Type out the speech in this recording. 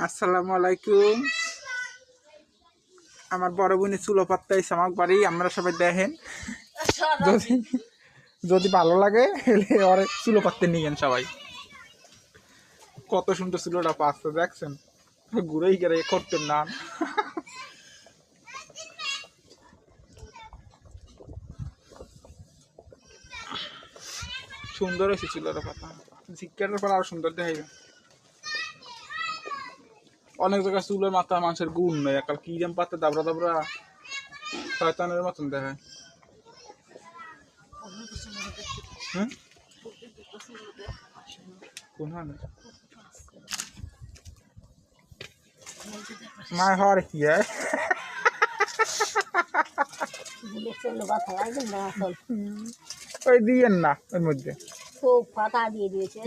আসসালামু আলাইকুম। আমার বড় বোনে চুলো পাত্তা এসে আমার বাড়ি, আপনারা সবাই দেখেন। যদি যদি ভালো লাগে তাহলে ওরে চুলো পাত্তে নিয়েন সবাই। কত সুন্দর চুলোটা পাচ্ছে দেখছেন, ঘুরেই গেলে করতেন না। সুন্দর হয়েছে চুলোটা পাতা, জিজ্ঞাসার পর আরো সুন্দর দেখাইবে। অনেক জায়গায় চুলের মাথা মানুষের গুণ নেই, একাল কি যেন পাতে দাবড়া দাবড়া শয়তানের মতন দেখায়। হ্যাঁ কোন মায় হওয়ার কি ওই দিয়েন না ওর মধ্যে খুব পাতা দিয়ে দিয়েছে